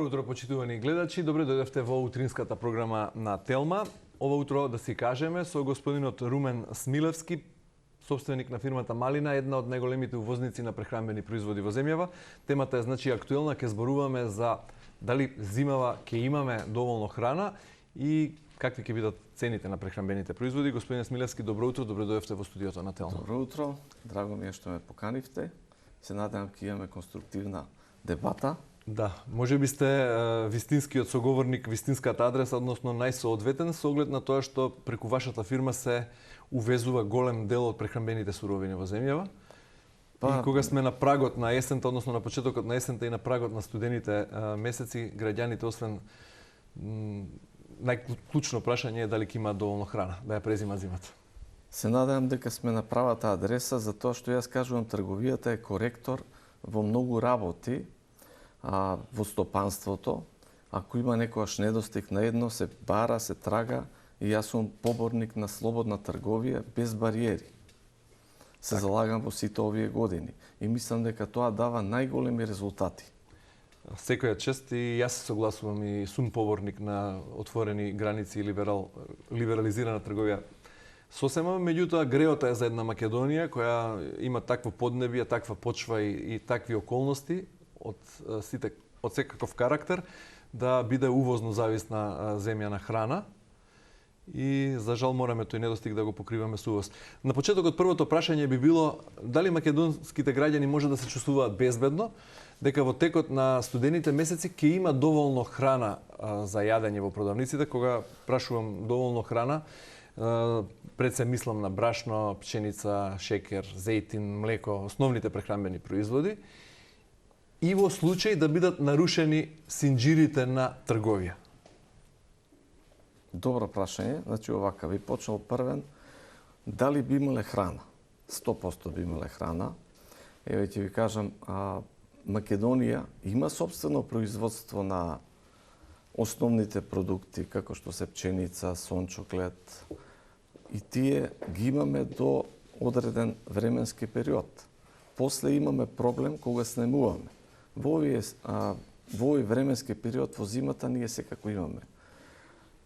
Добро утро, почитувани гледачи. Добре дојдовте во утринската програма на Телма. Ова утро, да си кажеме, со господинот Румен Смилевски, собственик на фирмата Малина, една од најголемите увозници на прехранбени производи во земјава. Темата е значи актуелна, ќе зборуваме за дали зимава ќе имаме доволно храна и какви ќе бидат цените на прехранбените производи. Господин Смилевски, добро утро, добре дојдовте во студиото на Телма. Добро утро, драго ми е што ме поканивте. Се надевам ќе имаме конструктивна дебата. Да, може би сте вистинскиот соговорник, вистинската адреса, односно најсоодветен, со оглед на тоа што преку вашата фирма се увезува голем дел од прехранбените суровини во земјава. И кога сме на прагот на есента, односно на почетокот на есента и на прагот на студените месеци, граѓаните, освен најклучно прашање е дали ќе има доволно храна, да ја презима зимата. Се надевам дека сме на правата адреса, затоа што јас кажувам трговијата е коректор во многу работи, во стопанството. Ако има некојаш недостиг на едно, се бара, се трага и јас сум поборник на слободна трговија без бариери. Се залагам во сите овие години и мислам дека тоа дава најголеми резултати. Секоја чест и јас се согласувам и сум поборник на отворени граници и либерализирана трговија. Сосема, меѓутоа, греота е за една Македонија која има такво поднебие, таква почва и такви околности од секаков карактер да биде увозно зависна земја на храна и за жал мораме тој недостиг да го покриваме со увоз. На почетокот првото прашање би било дали македонските граѓани може да се чувствуваат безбедно, дека во текот на студените месеци ќе има доволно храна за јадење во продавниците. Кога прашувам доволно храна, пред се мислам на брашно, пченица, шекер, зејтин, млеко, основните прехранбени производи. И во случај да бидат нарушени синџирите на трговија? Добро прашање. Значи овака, би почнал првен. Дали би имале храна? 100% би имале храна. Еве ќе ви кажам, Македонија има собствено производство на основните продукти, како што се пченица, сончоклет. И тие ги имаме до одреден временски период. После имаме проблем кога снемуваме. Во овој временски период во зимата ние секако имаме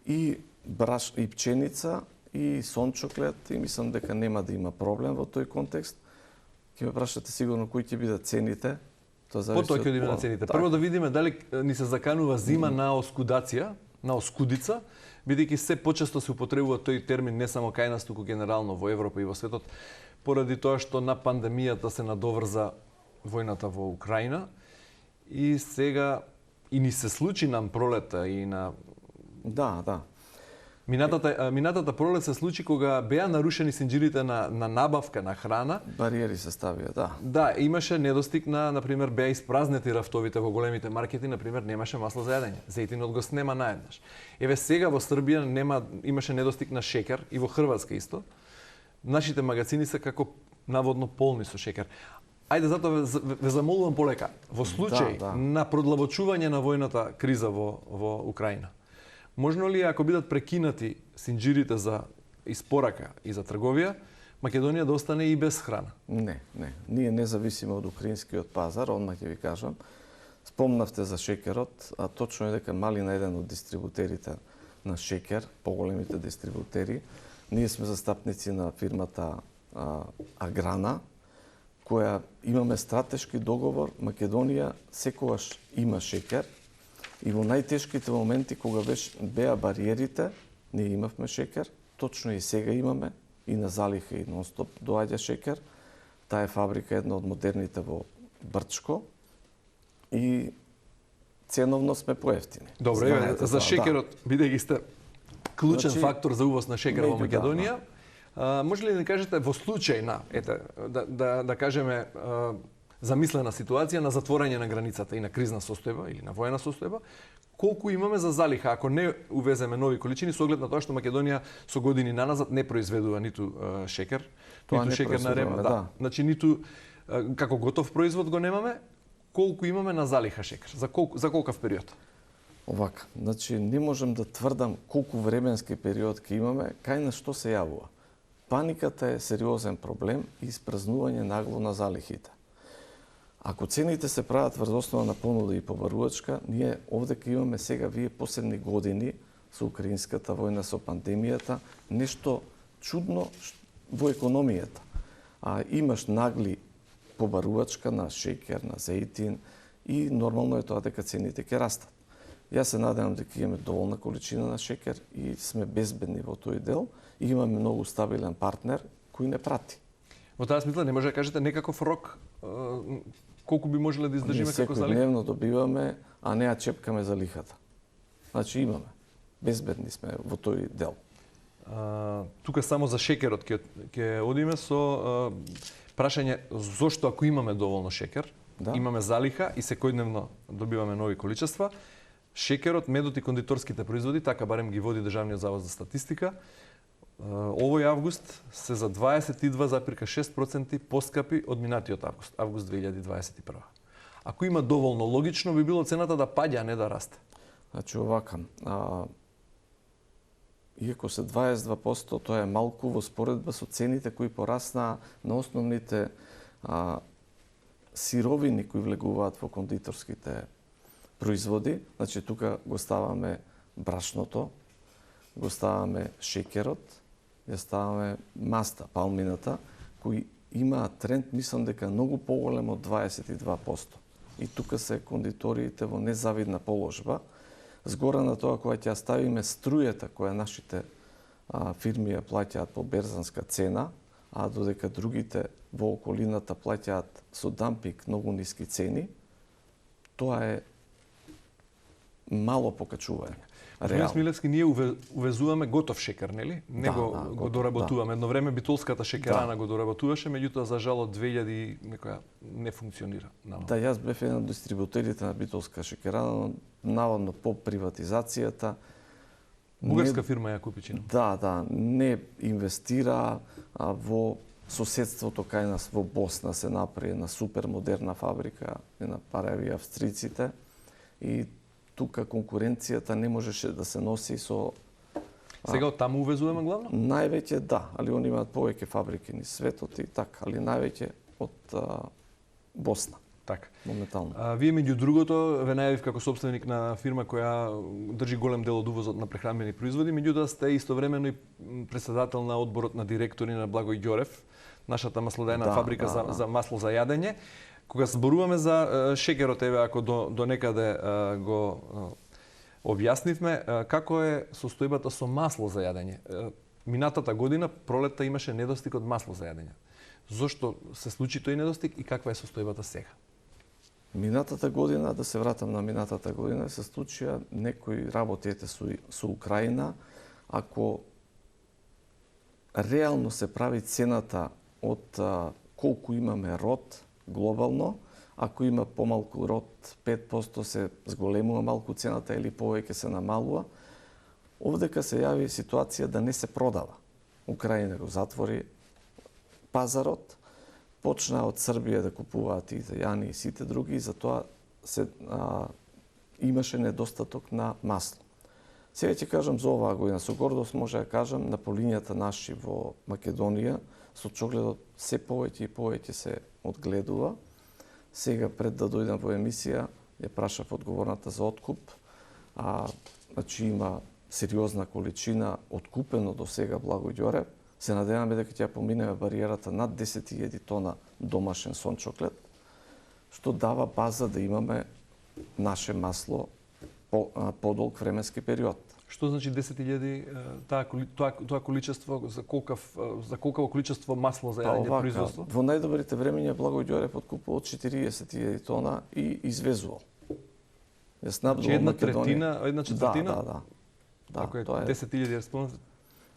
и браш, и пченица, и сончоклет, и мислам дека нема да има проблем во тој контекст. Ќе ме прашате сигурно кои ќе бидат цените. Тоа зависи од на цените. Прво да видиме дали ни се заканува зима на оскудација, на оскудица, бидејќи се почесто се употребува тој термин не само кај нас, туку генерално во Европа и во светот, поради тоа што на пандемијата се надоврза војната во Украина. И сега и ни се случи нам пролета и на Да. Минатата пролет се случи кога беа нарушени синџирите на набавка на храна. Бариери се ставија, да. Да, имаше недостиг например, беа испразнети рафтовите во големите маркети, например, немаше масло за јадење. Зејтинот го снема наеднаш. Еве сега во Србија имаше недостиг на шекер и во Хрватска исто. Нашите магазини се како наводно полни со шекер. Ајде, затоа ве замолувам полека. Во случај на продлабочување на војната криза во Украина, можно ли, ако бидат прекинати синџирите за испорака и за трговија, Македонија да остане и без храна? Не. Ние не зависиме од украинскиот пазар, одмah ќе ви кажам. Спомнавте за шекерот, а точно е дека Малина еден од дистрибутерите на шекер, поголемите дистрибутери. Ние сме застапници на фирмата Аграна, која имаме стратешки договор. Македонија секогаш има шекер и во најтешките моменти кога беа бариерите, ние имавме шекер, точно и сега имаме, и на залиха и нон-стоп доаѓа шекер. Таа е фабрика една од модерните во Брчко и ценовно сме поевтини. Добре, за шекерот, бидејќи сте клучен фактор за увоз на шекер во Македонија, може ли да ни кажете во случај на, да кажеме, замислена ситуација на затворање на границата и на кризна состојба или на воена состојба, колку имаме за залиха ако не увеземе нови количини, со оглед на тоа што Македонија со години наназад не произведува ниту шекер, ниту шекер на рема, да. Значи ниту како готов производ го немаме, колку имаме на залиха шекер, за колкав период? Овака, значи не можам да тврдам колку временски период ќе имаме, кај на што се јавува. Паниката е сериозен проблем и испразнување нагло на залихите. Ако цените се прават врз основа на понуда и побарувачка, ние овдека имаме сега вие последни години со украинската војна, со пандемијата, нешто чудно во економијата. Имаш нагли побарувачка на шеќер, на зејтин и нормално е тоа дека цените ќе растат. Јас се надевам дека имаме доволна количина на шеќер и сме безбедни во тој дел и имаме многу стабилен партнер кој не прати. Во таа смисла не може да кажете некаков рок колку би можеле да издржиме како залих? Секојдневно добиваме, а не ја чепкаме за лихата. Значи имаме. Безбедни сме во тој дел. Тука само за шеќерот ќе одиме со прашање зошто ако имаме доволно шеќер, имаме залиха и секојдневно добиваме нови количества, шеќерот, медот и кондиторските производи, така барем ги води Државниот завод за статистика, овој август се за 22,6% поскапи од минатиот август 2021. Ако има доволно логично би било цената да паѓа, а не да расте. Значи овака, иако се 22%, тоа е малку во споредба со цените кои пораснаа на основните сировини кои влегуваат во кондиторските производи. Значи тука го ставаме брашното, го ставаме шеќерот, ја ставаме маста, палмината, кои имаат тренд, мислам дека многу поголем од 22%. И тука се кондиториите во незавидна положба. Згора на тоа, кога ќе ставиме струјата која нашите фирми ја плаќаат по берзанска цена, а додека другите во околината плаќаат со дампинг многу ниски цени, тоа е мало покачување. Господин Смилевски, ние увезуваме готов шеќер, нели? Не го доработуваме. Едно време битолската шеќерана го доработуваше, меѓутоа за жал од 2000 некоја не функционира. Да, јас бев еден од дистрибутерите на битолска шеќерана, наводно по приватизацијата. Бугарска фирма ја купи чином. Да, не инвестира во соседството кај нас во Босна се направи една супер модерна фабрика, ја направи австриците и тука конкуренцијата не можеше да се носи со... Сега од таму увезуваме главно? Највеќе да, али они имаат повеќе фабрики низ светот и така, али највеќе од Босна. Така. Моментално. Вие меѓу другото ве најавив како собственик на фирма која држи голем дел од увозот на прехранбени производи, меѓутоа сте истовремено и председател на одборот на директори на Благој Ѓорев, нашата маслодajна фабрика за масло за јадење. Кога зборуваме за шеќерот, еве ако до некаде го објаснивме, како е состојбата со масло за јадење? Минатата година, пролетта, имаше недостиг од масло за јадење. Зошто се случи тој недостиг и каква е состојбата сега? Минатата година, да се вратам на минатата година, се случија некои работите со Украина. Ако реално се прави цената од колку имаме род глобално, ако има помалку род, 5% се зголемува малку цената или повеќе се намалува, овдека се јави ситуација да не се продава. Украина го затвори пазарот, почна од Србија да купуваат и италијани и сите други, и затоа имаше недостаток на масло. Сега ќе кажам за оваа година, со гордост може да кажам, на полињата наши во Македонија, со чогледот се повеќе и повеќе се одгледува. Сега, пред да дојдам во емисија, ја прашав одговорната за откуп. Значи има сериозна количина откупено до сега Благој Ѓорев. Се надеваме дека ќе поминеме бариерата над 10.000 тона домашен сончоглед, што дава база да имаме наше масло подолг временски период. Што значи 10.000 тоа количество, за колкаво количество масло за јадење производство? Во најдобрите времиња Благој Ѓорев откупува од 40.000 тона и извезувал. Ја снабдувал Македонија. Една четвртина? Да. Ако е 10.000 респонденти?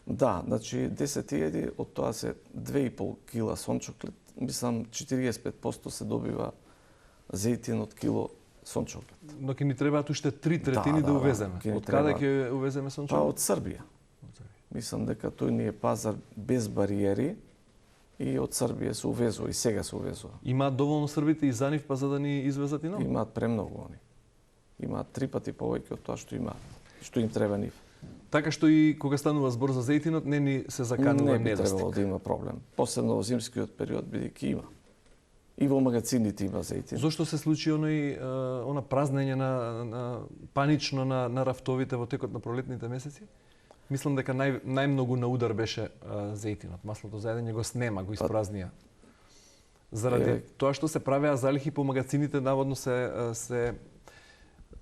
Да, значи 10.000, од тоа се 2,5 кила сончоглед, мислам 45% се добива зејтин од кило сончоглед. Но ќе ни требаат уште 3/3 да увеземе. Од каде ќе увеземе сончоглед? Од Србија. Мислам дека тој ни е пазар без бариери и од Србија се увезува и сега се увезува. Имаат доволно србите и за нив па за да ни извезат и нам? Имаат премногу они. Имаат 3 пати повеќе од тоа што имаат, што им треба нив. Така што и кога станува збор за зејтинот, не ни се заканува недостиг. Не би требало да има проблем. Посебно во зимскиот период, бидејќи има. И во магазините има зејтин. Зошто се случи она празнење на панично на рафтовите во текот на пролетните месеци? Мислам дека најмногу на удар беше зејтинот. Маслото за јадење го снема, го испразнија. Заради тоа што се правеа залихи по магазините, наводно се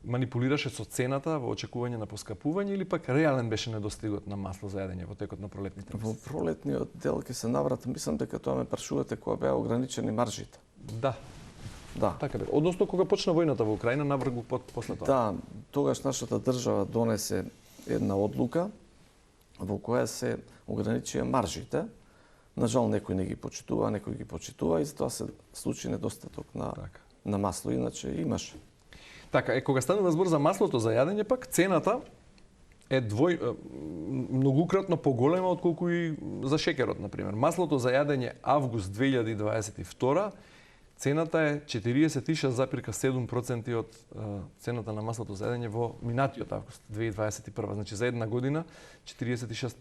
манипулираше со цената во очекување на поскапување или пак реален беше недостигот на масло за јадење во текот на пролетните месеци? Во пролетниот дел ќе се навратам, мислам дека тоа ме прашувате кога беа ограничени маржите. Да. Да. Така да. Односно кога почна војната во Украина, навргу после тоа. Да, тогаш нашата држава донесе една одлука во која се ограничија маржите. Нажал некој не ги почитува, некој ги почитува и затоа се случи недостаток на масло, иначе имаше. Така, кога станува збор за маслото за јадење, пак цената е многукратно поголема отколку и за шекерот, например. Маслото за јадење август 2022, цената е 46,7% од цената на маслото за јадење во минатиот август 2021. Значи за една година 46%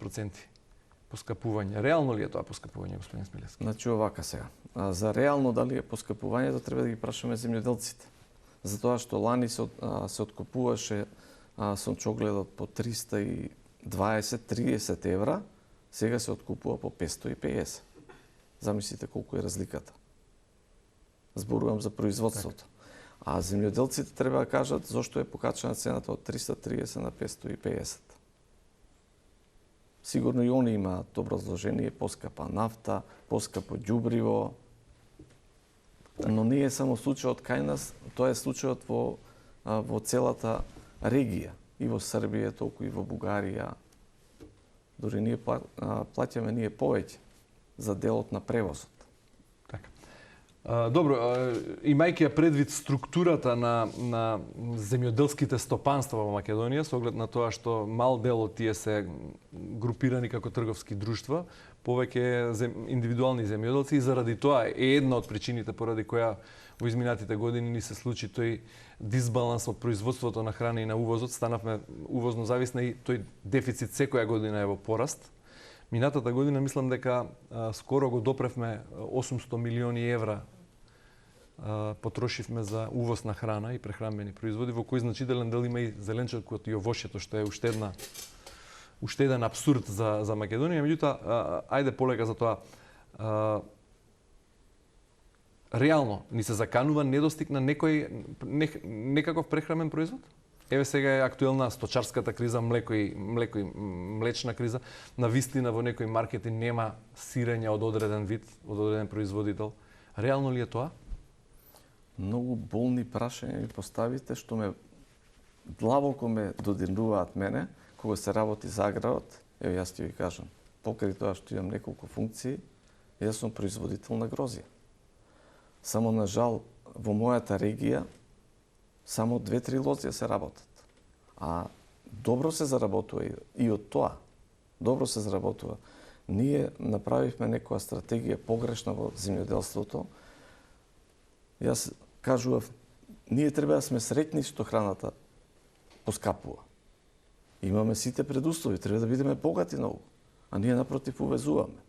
поскапување. Реално ли е тоа поскапување, господин Смилевски? Значи овака сега. За реално дали е поскапувањето треба да ги прашаме земјоделците. Затоа што лани се откупуваше сончогледот по 320-30 евра, сега се откупува по 550. Замислите колку е разликата. Зборувам за производството. А земјоделците треба да кажат зошто е покачена цената од 330 на 550. Сигурно и они имаат образложение, поскапа нафта, поскапо ѓубриво. Но не е само случајот кај нас, тоа е случајот во целата регија. И во Србија, толку и во Бугарија. Дори ние плаќаме повеќе за делот на превозот. Така. Добро, имајќи ја предвид структурата на земјоделските стопанства во Македонија, со оглед на тоа што мал дел од тие се групирани како трговски друштва, повеќе индивидуални земјоделци, и заради тоа е една од причините поради која во изминатите години ни се случи тој дисбаланс од производството на храна и на увозот, станавме увозно зависни и тој дефицит секоја година е во пораст. Минатата година мислам дека скоро го допревме 800 милиони евра потрошивме за увоз на храна и прехранбени производи, во кој значителен дел има и зеленчукот и овошјето, што е уште еден абсурд за Македонија. Меѓутоа, ајде полека за тоа. Реално ни се заканува недостиг на некаков прехранбен производ? Еве сега е актуелна сточарската криза, млеко и млечна криза. На вистина во некои маркети нема сирење од одреден вид, од одреден производител. Реално ли е тоа? Многу болни прашања ми поставите, што длабоко ме додирнуваат мене, кога се работи за аграрот. Еве јас ќе ви кажам, покрај тоа што имам неколку функции, јас сум производител на грозија. Само на жал во мојата регија само 2-3 лозија се работат. А добро се заработува и од тоа. Добро се заработува. Ние направивме некоја стратегија погрешна во земјоделството. Јас кажував, ние треба да сме среќни што храната поскапува. Имаме сите предуслови, треба да бидеме богати многу. А ние напротив увезуваме.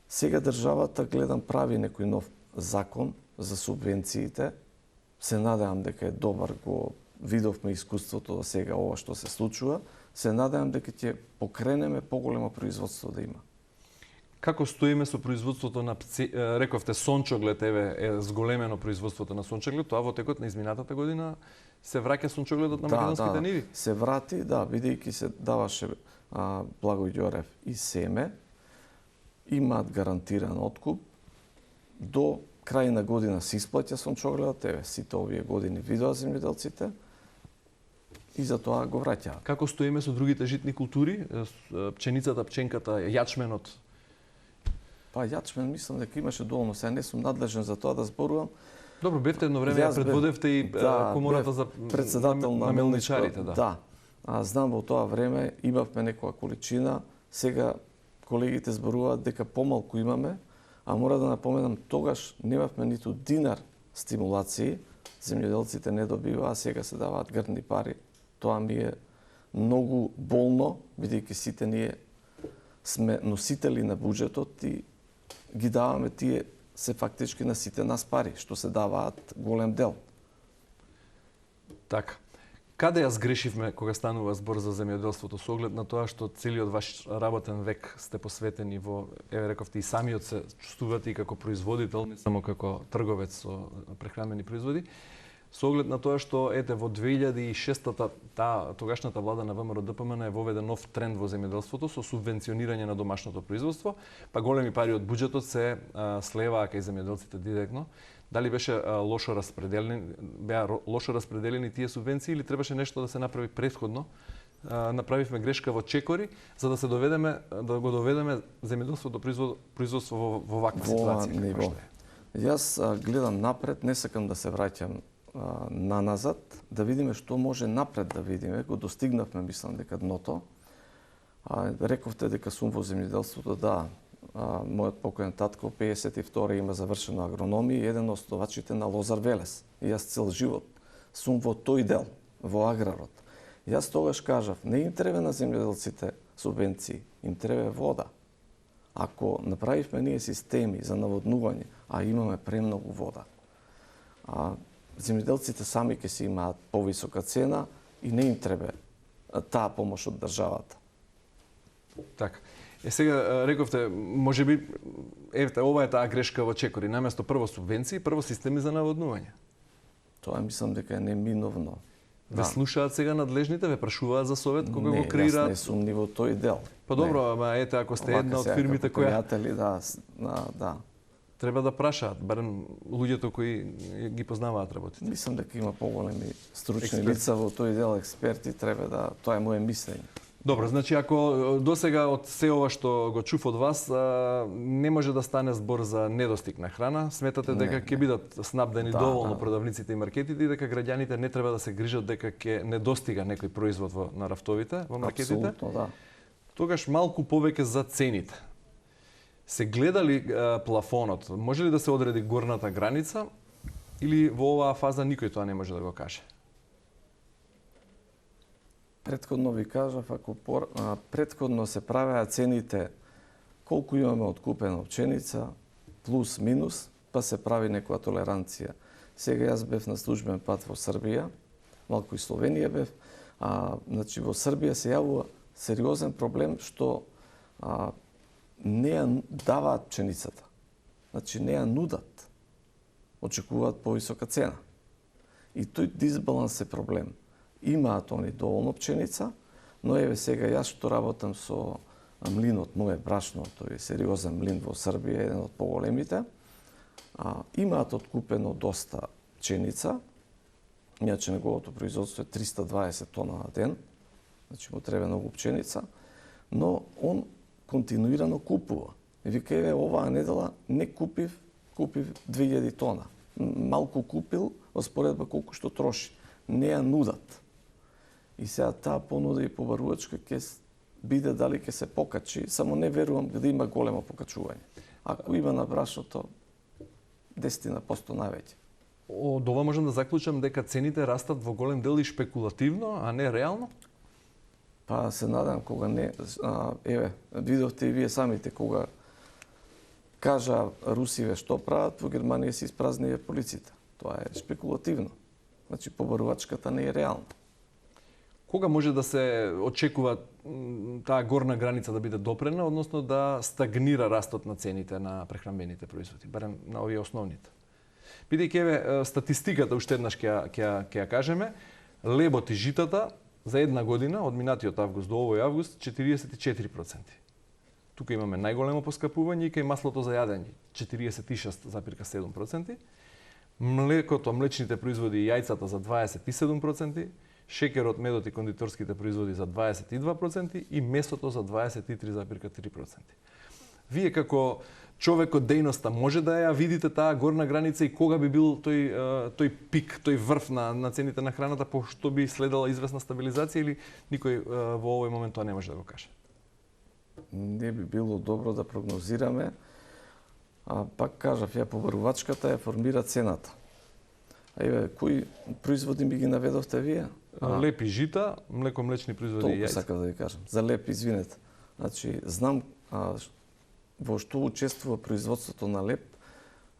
Сега државата, гледам, прави некој нов закон за субвенциите. Се надевам дека е добар, го видовме искуството до сега, ова што се случува. Се надевам дека ќе покренеме поголемо производство да има. Како стоиме со производството на рековте сончоглед, еве е зголемено производството на сончоглед, тоа во текот на изминатата година се враќа сончогледот на македонските ниви? Се врати, бидејќи се даваше Благој Ѓорев и семе, имаат гарантиран откуп. До крај на година се исплаќа сончогледот, еве сите овие години видоа земјоделците и за тоа го враќаат. Како стоиме со другите житни култури? Пченицата, пченката, јачменот? Јачмен мислам дека имаше доволно. Сега не сум надлежен за тоа да зборувам. Добро, бевте едно време, предводевте и комората за председател на мелничарите, да. Знам во тоа време имавме некоја количина, сега колегите зборуваат дека помалку имаме, а мора да напоменам, тогаш немавме ниту динар стимулации, земјоделците не добиваа, а сега се даваат грдни пари. Тоа ми е многу болно, бидејќи сите ние сме носители на буџетот и ги даваме тие се фактички на сите нас пари, што се даваат голем дел. Така. Каде ја сгрешивме кога станува збор за земјоделството со оглед на тоа што целиот ваш работен век сте посветени во, еве рековте, и самиот се чувствувате и како производител, не само како трговец со прехранбени производи, со оглед на тоа што ете во 2006-та тогашната влада на ВМРО ДПМН е воведе нов тренд во земјоделството со субвенционирање на домашното производство, па големи пари од буџетот се слеваа кај земјоделците директно. Дали беше лошо распределени тие субвенции или требаше нешто да се направи претходно? Направивме грешка во чекори за да го доведеме земјоделството производство во ваква ситуација. Јас гледам напред, не сакам да се враќам назад, да видиме што може напред да видиме. Го достигнавме, мислам, дека дното. Рековте дека сум во земјоделството, да. Мојот покоен татко, 52 има завршено агрономија и еден од основачите на Лозар Велес. И јас цел живот сум во тој дел, во аграрот. Јас тогаш кажав, не им треба на земјоделците субвенции, им треба вода. Ако направивме ние системи за наводнување, а имаме премногу вода, земјоделците сами ќе си имаат повисока цена и не им треба таа помош од државата. Така. Сега рековте, можеби ова е таа грешка во чекори, наместо прво субвенции, прво системи за наводнување. Тоа мислам дека е неминовно. Ве слушаат сега надлежните, ве прашуваат за совет кога го креираат? Не, јас не сум ни во тој дел. Па добро, ама ете ако сте една од фирмите која пријатели, да. Треба да прашаат, барем луѓето кои ги познаваат работите. Мислам дека има поголеми стручни лица во тој дел, експерти, треба да, тоа е моје мислење. Добро, значи ако досега од се ова што го чув од вас не може да стане збор за недостиг на храна, сметате дека ќе бидат снабдени доволно продавниците и маркетите и дека граѓаните не треба да се грижат дека ќе недостига некој производ на рафтовите, во маркетите? Апсолутно, да. Тогаш малку повеќе за цените. Се гледа ли плафонот? Може ли да се одреди горната граница или во оваа фаза никој тоа не може да го каже? Претходно ви кажав, ако претходно се правеа цените колку имаме откупена пченица, плюс, минус, па се прави некоја толеранција. Сега јас бев на службен пат во Србија, малку и Словенија бев, значи во Србија се јавува сериозен проблем што не ја даваат пченицата. Значи не ја нудат. Очекуваат повисока цена. И тој дисбаланс е проблем. Имаат они доволно пченица, но еве сега јас што работам со млинот моје брашно, тој е сериозен млин во Србија, еден од поголемите, имаат откупено доста пченица, иначе неговото производство е 320 тона на ден, значи му треба многу пченица, но он континуирано купува. И вика, еве, оваа недела не купив 2000 тона. Малку купил, во споредба колку што троши. Не ја нудат. И сега таа понуда и побарувачка ќе биде дали ќе се покачи, само не верувам да има големо покачување. Ако има на брашното, 10% највеќе. Од ова можам да заклучам дека цените растат во голем дел и шпекулативно, а не реално? Па се надам кога не... еве, видовте и вие самите кога кажа Русиве што прават, во Германија се испразнија полиците. Тоа е шпекулативно. Значи, побарувачката не е реална. Кога може да се очекува таа горна граница да биде допрена, односно да стагнира растот на цените на прехранбените производи, барем на овие основните? Бидејќи еве статистиката уште еднаш ќе ја кажеме, лебот и житата за една година, од минатиот август до овој август, 44%. Тука имаме најголемо поскапување и кај маслото за јадење, 46,7%. Млекото, млечните производи и јајцата за 27%, шекерот, медот и кондиторските производи за 22% и месото за 23,3%. Вие како човек од дејноста може да ја видите таа горна граница и кога би бил тој пик, тој врв на цените на храната, по што би следела известна стабилизација или никој во овој момент тоа не може да го каже? Не би било добро да прогнозираме. Пак кажав, ја побарувачката ја формира цената. Еве, кои производи ми ги наведовте вие? Леп и жита, млеко, млечни производи и јајца. Толку сакав да ви кажам. За леп, извинете. Значи, знам во што учествува производството на леп,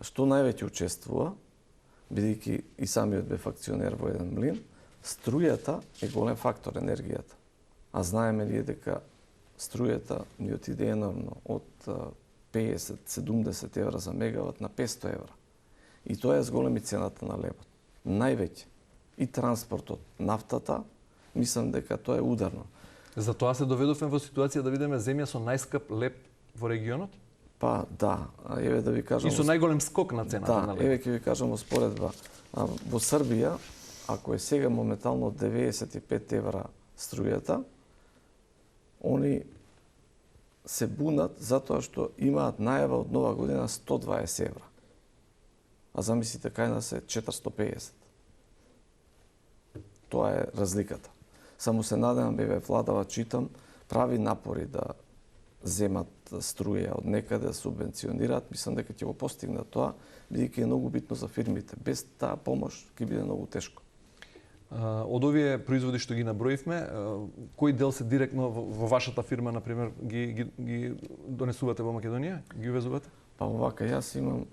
што највеќе учествува, бидејќи и самиот бев акционер во еден млин, струјата е голем фактор, енергијата. А знаеме ние дека струјата ни отиде енормно од 50-70 евра за мегават на 500 евра. И тоа е зголеми цената на лебот. Највеќе. И транспортот, нафтата, мислам дека тоа е ударно. Затоа се доведовме во ситуација да видиме земја со најскап леб во регионот? Па да, еве да ви кажам... И со најголем скок на цената на леб. Да, еве ќе ви кажам успоредба. Во Србија, ако е сега моментално 95 евра струјата, они се бунат затоа што имаат најава од нова година 120 евра. А замислите кај нас е 450. Тоа е разликата. Само се надевам, беве владава, читам, прави напори да земат струја од некаде, да субвенционираат. Мислам дека ќе го постигнат тоа, бидејќи е многу битно за фирмите. Без таа помош ќе биде многу тешко. Од овие производи што ги наброивме, кој дел се директно во вашата фирма, например, ги донесувате во Македонија? Ги увезувате? Па овака, јас имам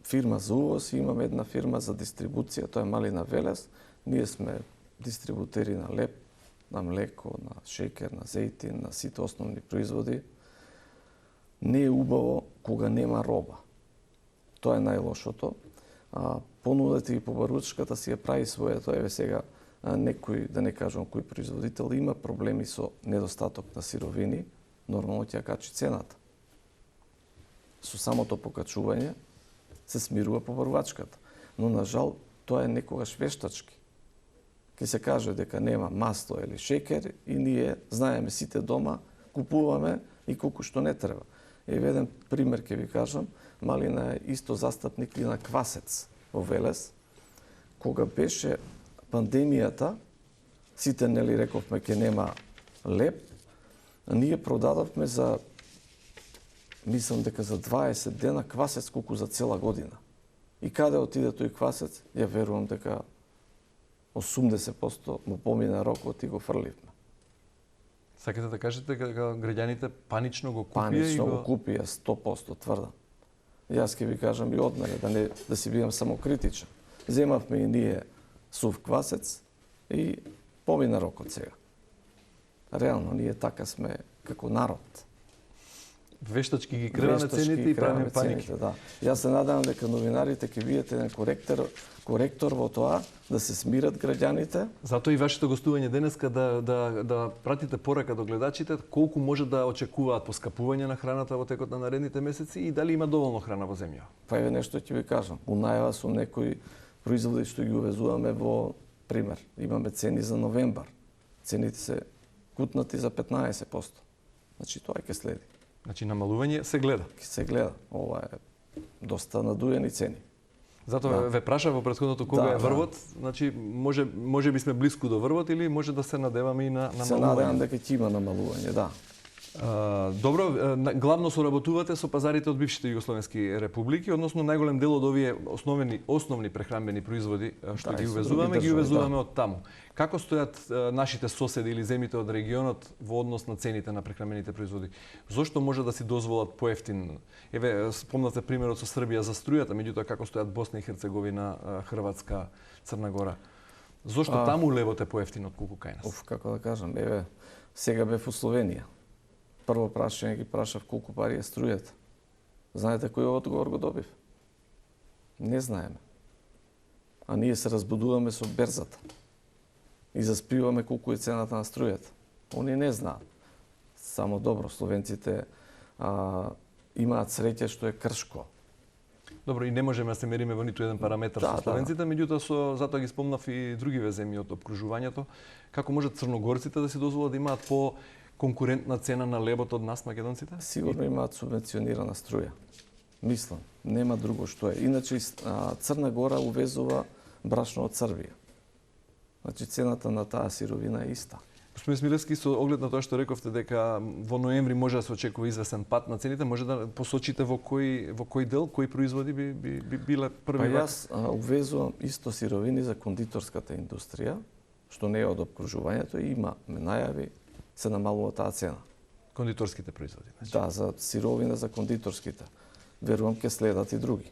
фирма за увоз и имам една фирма за дистрибуција, тоа е Малина Велес. Ние сме дистрибутери на леб, на млеко, на шекер, на зејтин, на сите основни производи. Не е убаво кога нема роба. Тоа е најлошото. Понудата и побарувачката си ја прави своето. Еве сега некој, да не кажам кој производител, има проблеми со недостаток на сировини, нормално ќе качи цената. Со самото покачување се смирува побарувачката. Но на жал тоа е некогаш вештачки. Ке се каже дека нема масло или шекер и ние знаеме сите дома, купуваме и колку што не треба. Еве еден пример ќе ви кажам, Малина е исто застапник и на квасец во Велес. Кога беше пандемијата, сите нели рековме ке нема леб, ние продадовме за, мислам дека за 20 дена квасец колку за цела година. И каде отиде тој квасец, ја верувам дека 80% му помина рокот и го фрливме. Сакате да кажете дека граѓаните панично го купија Панично и го купија 100%, тврдам. Јас ќе ви кажам и од мене, да си бидам самокритичен. Земавме и ние сув квасец и помина рокот сега. Реално, ние така сме како народ. Вештачки ги креираме цените и правиме паники. Да. Јас се надевам дека новинарите ќе видите еден коректор во тоа да се смират граѓаните. Затоа и вашето гостување денеска да пратите порака до гледачите колку може да очекуваат поскапување на храната во текот на наредните месеци и дали има доволно храна во земја. Па еве нешто ќе ви кажам. У најава сум некои производи што ги увезуваме во пример. Имаме цени за новембар. Цените се кутнати за 15%. Значи тоа ќе следи. Значи намалување се гледа. Се гледа. Ова е доста надуени цени. Затоа ве праша во претходното кога е врвот, значи може би сме блиску до врвот или може да се надеваме и на намалување. Се надевам дека ќе има намалување, да. Добро, главно соработувате со пазарите од бившите југословенски републики, односно најголем дел од овие основни прехранбени производи што ги увезуваме од таму. Како стојат нашите соседи или земјите од регионот во однос на цените на прехранбените производи? Зошто може да си дозволат поевтин? Еве спомнате примерот со Србија за струјата, меѓутоа како стојат Босна и Херцеговина, Хрватска, Црна Гора? Зошто таму левот е поевтин отколку кај нас? Како да кажам, еве сега бев во Словенија. Прво прашање ги прашав колку пари е струјата. Знаете кој одговор го добив? Не знаеме. А ние се разбудуваме со берзата. И заспиваме колку е цената на струјата. Они не знаат. Само добро, словенците имаат среќа што е Кршко. Добро, и не можеме да се мериме во ниту еден параметар со словенците, меѓутоа затоа ги спомнав и другиве земји од обкружувањето. Како можат црногорците да си дозволат да имаат по конкурентна цена на лебот од нас, македонците? Сигурно имаат субвенционирана струја. Мислам, нема друго што е. Иначе Црна Гора увезува брашно од Србија. Значи цената на таа сировина е иста. Господин Смилевски, со оглед на тоа што рековте дека во ноември може да се очекува известен пат на цените, може да посочите во кој дел, кои производи би биле први? Па јас увезувам исто сировини за кондиторската индустрија, што не е од обкружувањето и има најави се намалува таа цена. Кондиторските производи, значи. Да, за сировина за кондиторските. верувам ќе следат и други.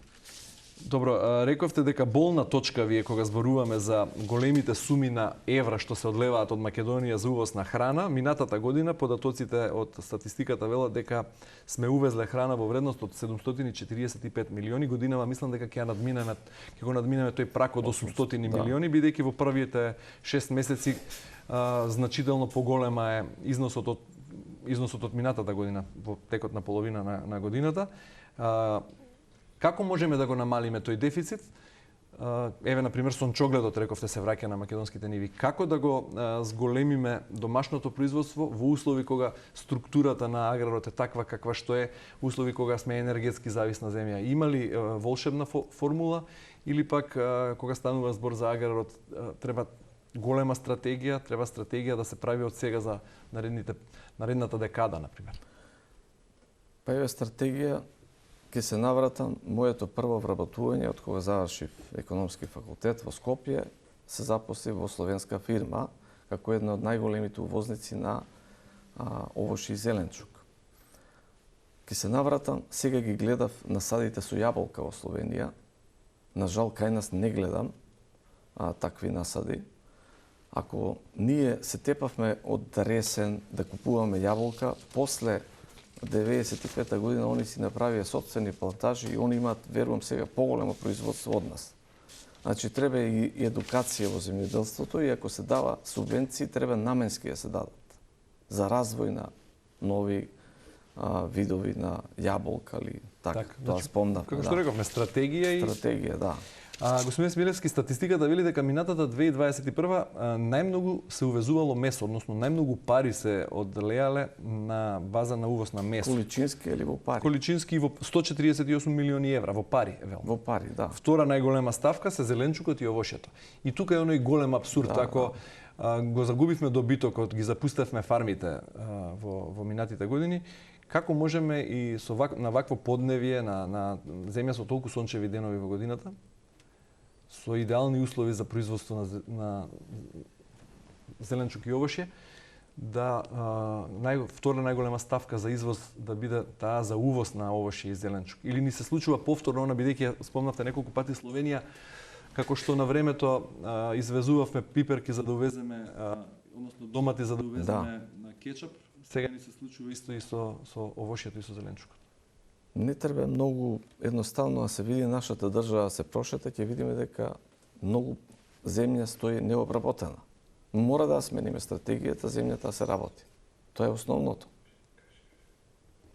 Добро, рековте дека болна точка вие кога зборуваме за големите суми на евра што се одлеваат од Македонија за увоз на храна. Минатата година податоците од статистиката велат дека сме увезле храна во вредност од 745 милиони. Годинава мислам дека ќе го надминеме тој прак од 800 милиони, бидејќи во првите 6 месеци значително поголема е износот од минатата година, во текот на половина на годината. Како можеме да го намалиме тој дефицит? Еве, например, сончогледот, рековте, се враќа на македонските ниви. Како да го зголемиме домашното производство во услови кога структурата на аграрот е таква каква што е, услови кога сме енергетски зависна земја? Има ли волшебна формула или пак кога станува збор за аграрот треба голема стратегија, треба стратегија да се прави од сега за наредната декада, например? Па еве стратегија ќе се навратам моето прво вработување од кога завршив економски факултет во Скопје, се запослив во словенска фирма како една од најголемите увозници на овошје и зеленчук. Ќе се навратам, сега ги гледав насадите со јаболка во Словенија. На жал кај нас не гледам такви насади. Ако ние се тепавме од ресен да купуваме јаболка, после 95-та година они си направија сопствени плантажи и они имаат, верувам сега, поголемо производство од нас. Значи, треба и едукација во земјоделството и ако се дава субвенции, треба наменски да се дадат за развој на нови видови на јаболка или така. Тоа спомнав. Како што рековме, стратегија, да. Господин Смилевски, статистиката вели дека минатата 2021 најмногу се увезувало месо, односно најмногу пари се одлеале на база на увоз на месо. Количински или во пари? Количински во 148 милиони евра, во пари, Во пари, да. Втора најголема ставка се зеленчукот и овошјето. И тука е оној голем абсурд, ако го загубивме добитокот, ги запуставме фармите во минатите години, како можеме и на вакво подневие, на земја со толку сончеви денови во годината, со идеални услови за производство на зеленчук и овошје, да втора најголема ставка за извоз да биде таа за увоз на овошје и зеленчук. Или ни се случува повторно, бидејќи спомнавте неколку пати Словенија, како што на времето извезувавме пиперки за да увеземе, односно домати за да увеземе на кетчап, сега ни се случува исто и со овошјето и со зеленчукот. Не треба многу едноставно да се види нашата држава се прошета, ќе видиме дека многу земја стои необработена. Мора да смениме стратегијата, земјата да се работи. Тоа е основното.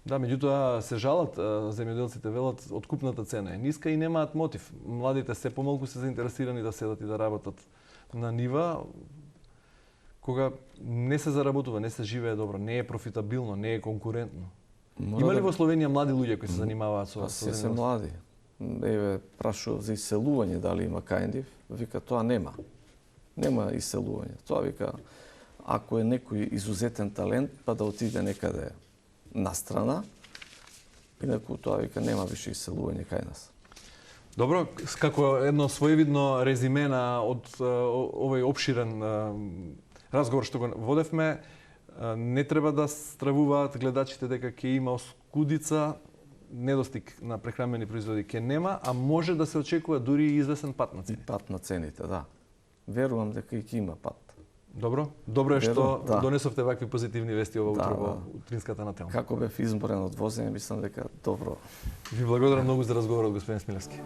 Да, меѓутоа се жалат земјоделците, велат откупната цена е ниска и немаат мотив. Младите се помалку се заинтересирани да седат и да работат на нива, кога не се заработува, не се живее добро, не е профитабилно, не е конкурентно. Има ли во Словенија млади луѓе кои се занимаваат со земјоделство? Се млади. Еве, прашував за иселување, дали има кајндив, вика тоа нема. Нема иселување. Тоа вика, ако е некој изузетен талент, па да отиде некаде настрана, инаку тоа вика нема више иселување кај нас. Добро, како едно своевидно резиме од овој опширен разговор што го водевме, не треба да стравуваат гледачите дека ќе има оскудица, недостиг на прехранбени производи ќе нема, а може да се очекува дури и извесен пат на цените. Пат на цените, да. Верувам дека и ќе има пат. Добро. Добро е што донесовте вакви позитивни вести ова утро во утринската нателна. Како бев изборен од возење, мислам дека добро. Ви благодарам многу за разговорот, господин Смилевски.